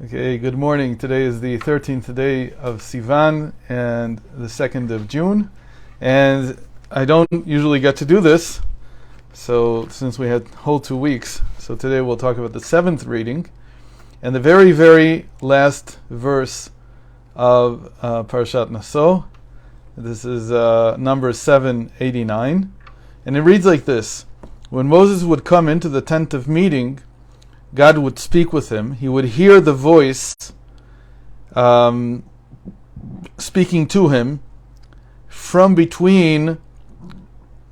Okay, good morning. Today is the 13th day of Sivan and the 2nd of June. And I don't usually get to do this, so since we had whole 2 weeks. So today we'll talk about the 7th reading and the very, very last verse of parashat Naso. This is number 789. And it reads like this. When Moses would come into the tent of meeting, God would speak with him. He would hear the voice speaking to him from between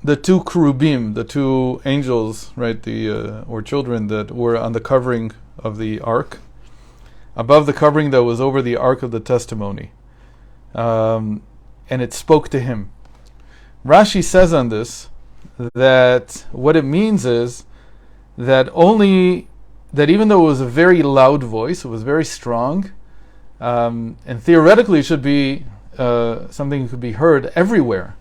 the two cherubim, the two angels, right, or children that were on the covering of the ark, above the covering that was over the ark of the testimony, and it spoke to him. Rashi says on this that what it means is that even though it was a very loud voice, it was very strong, and theoretically it should be something that could be heard everywhere,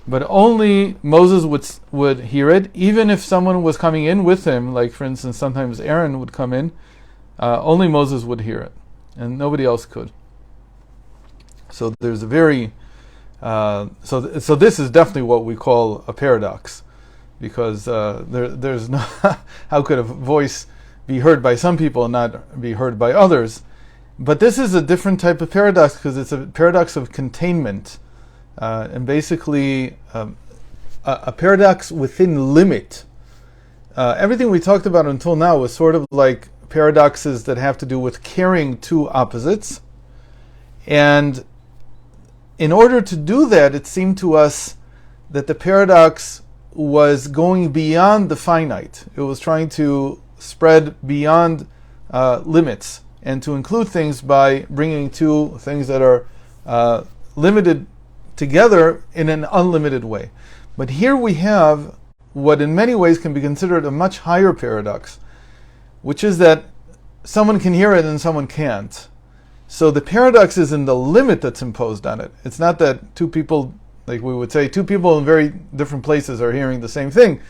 but only Moses would hear it. Even if someone was coming in with him, like for instance sometimes Aaron would come in, only Moses would hear it, and nobody else could. So there's a very so this is definitely what we call a paradox, because there's no how could a voice be heard by some people and not be heard by others? But this is a different type of paradox, because it's a paradox of containment, and basically a paradox within limit. Everything we talked about until now was sort of like paradoxes that have to do with carrying two opposites, and in order to do that, it seemed to us that the paradox was going beyond the finite. It was trying to spread beyond limits and to include things by bringing two things that are limited together in an unlimited way. But here we have what in many ways can be considered a much higher paradox, which is that someone can hear it and someone can't. So the paradox is in the limit that's imposed on it. It's not that two people, like we would say, two people in very different places are hearing the same thing.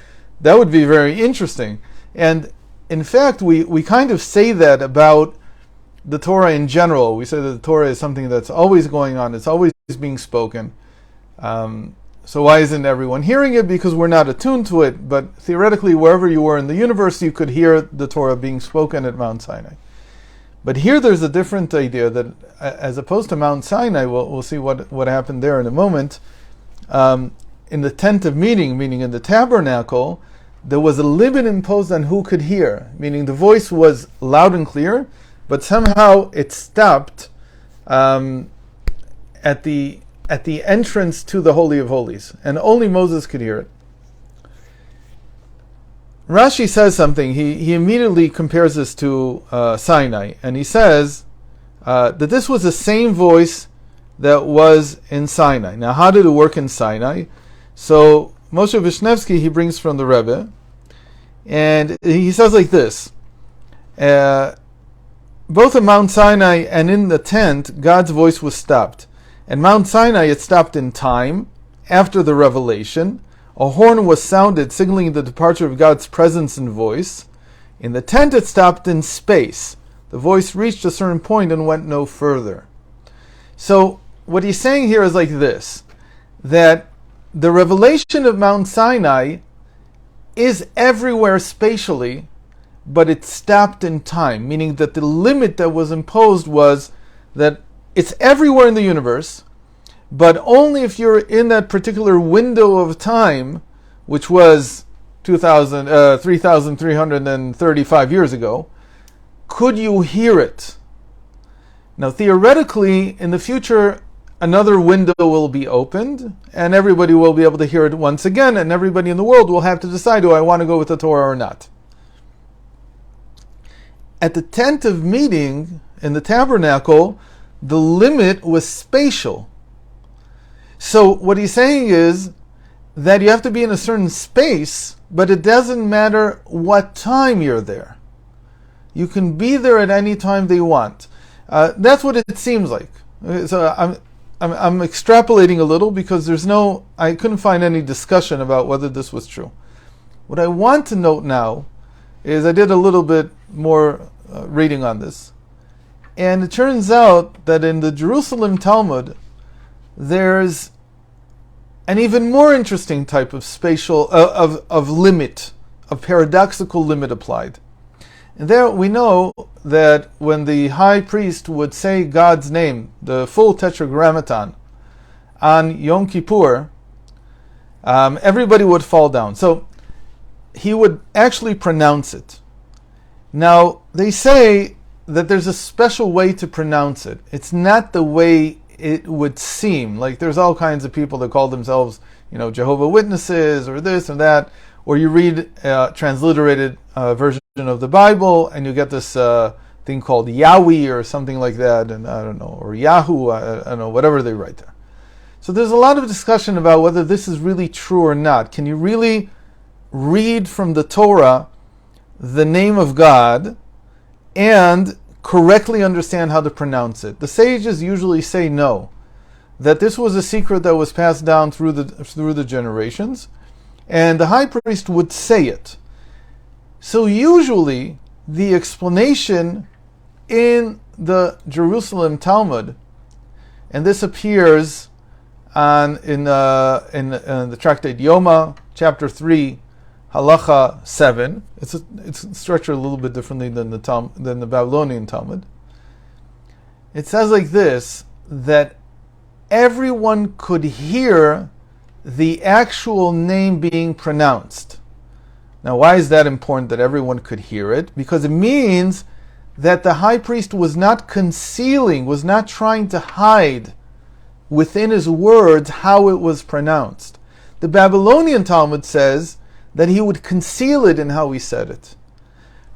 That would be very interesting. And in fact, we kind of say that about the Torah in general. We say that the Torah is something that's always going on. It's always being spoken. So why isn't everyone hearing it? Because we're not attuned to it. But theoretically, wherever you were in the universe, you could hear the Torah being spoken at Mount Sinai. But here there's a different idea that, as opposed to Mount Sinai, we'll see what happened there in a moment. In the tent of meeting, meaning in the tabernacle, there was a limit imposed on who could hear, meaning the voice was loud and clear, but somehow it stopped at the entrance to the Holy of Holies, and only Moses could hear it. Rashi says something. He immediately compares this to Sinai, and he says that this was the same voice that was in Sinai. Now, how did it work in Sinai? So Moshe Vishnevsky, he brings from the Rebbe, and he says like this: both at Mount Sinai and in the tent, God's voice was stopped. At Mount Sinai, it stopped in time, after the revelation. A horn was sounded, signaling the departure of God's presence and voice. In the tent, it stopped in space. The voice reached a certain point and went no further. So what he's saying here is like this, that the revelation of Mount Sinai is everywhere spatially, but it stopped in time, meaning that the limit that was imposed was that it's everywhere in the universe, but only if you're in that particular window of time, which was 3,335 years ago, could you hear it. Now, theoretically, in the future, another window will be opened, and everybody will be able to hear it once again, and everybody in the world will have to decide, do I want to go with the Torah or not? At the tent of meeting, in the tabernacle, the limit was spatial. So what he's saying is that you have to be in a certain space, but it doesn't matter what time you're there. You can be there at any time they want. That's what it seems like. So I'm extrapolating a little because I couldn't find any discussion about whether this was true. What I want to note now is I did a little bit more reading on this, And it turns out that in the Jerusalem Talmud, there's an even more interesting type of spatial, of limit, of paradoxical limit applied. And there we know that when the high priest would say God's name, the full tetragrammaton, on Yom Kippur, everybody would fall down. So he would actually pronounce it. Now, they say that there's a special way to pronounce it. It's not the way it would seem. Like there's all kinds of people that call themselves, Jehovah's Witnesses or this and that, or you read a transliterated version of the Bible and you get this thing called Yahweh or something like that, and I don't know, or Yahoo, I don't know, whatever they write there. So there's a lot of discussion about whether this is really true or not. Can you really read from the Torah the name of God and correctly understand how to pronounce it? The sages usually say no, that this was a secret that was passed down through the generations, and the high priest would say it. So usually the explanation in the Jerusalem Talmud, and this appears in the tractate Yoma, chapter 3, halacha 7. It's structured a little bit differently than the Babylonian Talmud. It says like this, that everyone could hear the actual name being pronounced. Now, why is that important that everyone could hear it? Because it means that the high priest was not concealing, was not trying to hide within his words how it was pronounced. The Babylonian Talmud says that he would conceal it in how he said it.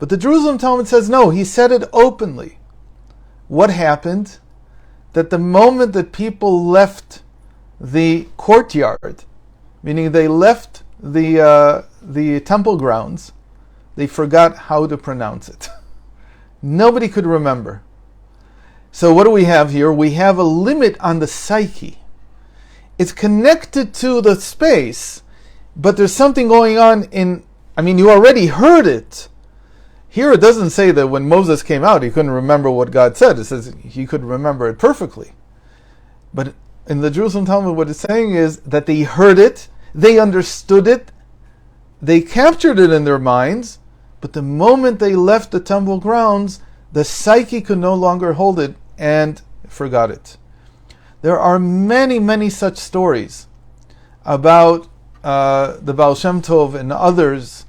But the Jerusalem Talmud says no, he said it openly. What happened? That the moment that people left the courtyard, meaning they left the temple grounds, they forgot how to pronounce it. Nobody could remember. So what do we have here? We have a limit on the psyche. It's connected to the space, but there's something going on you already heard it. Here it doesn't say that when Moses came out, he couldn't remember what God said. It says he could remember it perfectly. But in the Jerusalem Talmud, what it's saying is that they heard it, they understood it, they captured it in their minds, but the moment they left the temple grounds, the psyche could no longer hold it and forgot it. There are many, many such stories about the Baal Shem Tov and others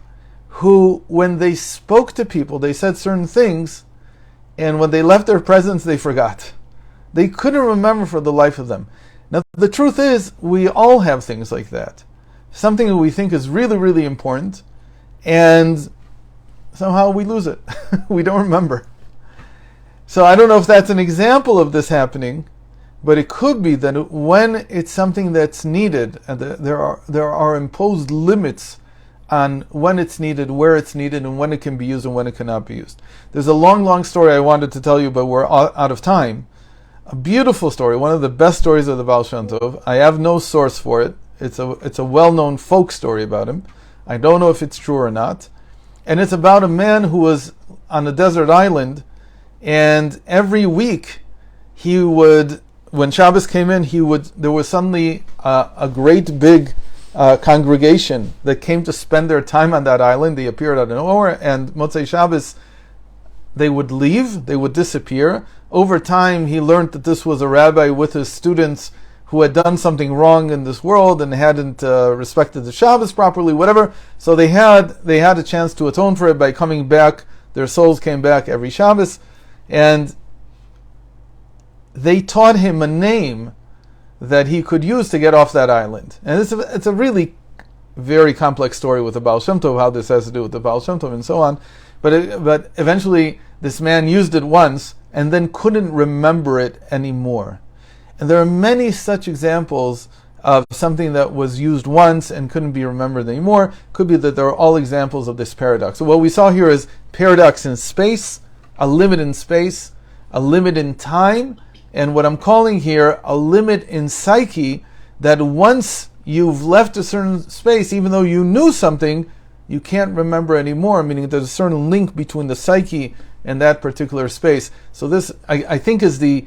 who, when they spoke to people, they said certain things, and when they left their presence, they forgot. They couldn't remember for the life of them. Now, the truth is, we all have things like that. Something that we think is really, really important, and somehow we lose it. We don't remember. So I don't know if that's an example of this happening, but it could be that when it's something that's needed, and there are imposed limits on when it's needed, where it's needed, and when it can be used and when it cannot be used. There's a long, long story I wanted to tell you, but we're out of time. A beautiful story, one of the best stories of the Baal Shem Tov. I have no source for it. It's a well-known folk story about him. I don't know if it's true or not. And it's about a man who was on a desert island, and every week he would, when Shabbos came in, there was suddenly a great big congregation that came to spend their time on that island. They appeared out of nowhere, and Motzei Shabbos, they would leave, they would disappear. Over time, he learned that this was a rabbi with his students who had done something wrong in this world and hadn't respected the Shabbos properly, whatever. So they had a chance to atone for it by coming back. Their souls came back every Shabbos, and they taught him a name that he could use to get off that island. And it's a really very complex story with the Baal Shem Tov, how this has to do with the Baal Shem Tov and so on. But eventually, this man used it once and then couldn't remember it anymore. And there are many such examples of something that was used once and couldn't be remembered anymore. Could be that they're all examples of this paradox. So what we saw here is paradox in space, a limit in space, a limit in time, and what I'm calling here a limit in psyche, that once you've left a certain space, even though you knew something, you can't remember anymore, meaning there's a certain link between the psyche in that particular space. So this, I think, is the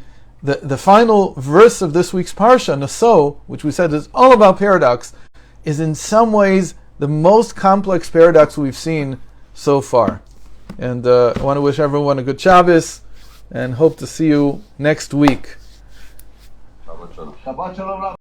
final verse of this week's parashah, Naso, which we said is all about paradox, is in some ways the most complex paradox we've seen so far. And I want to wish everyone a good Shabbos, and hope to see you next week. Shabbat shalom.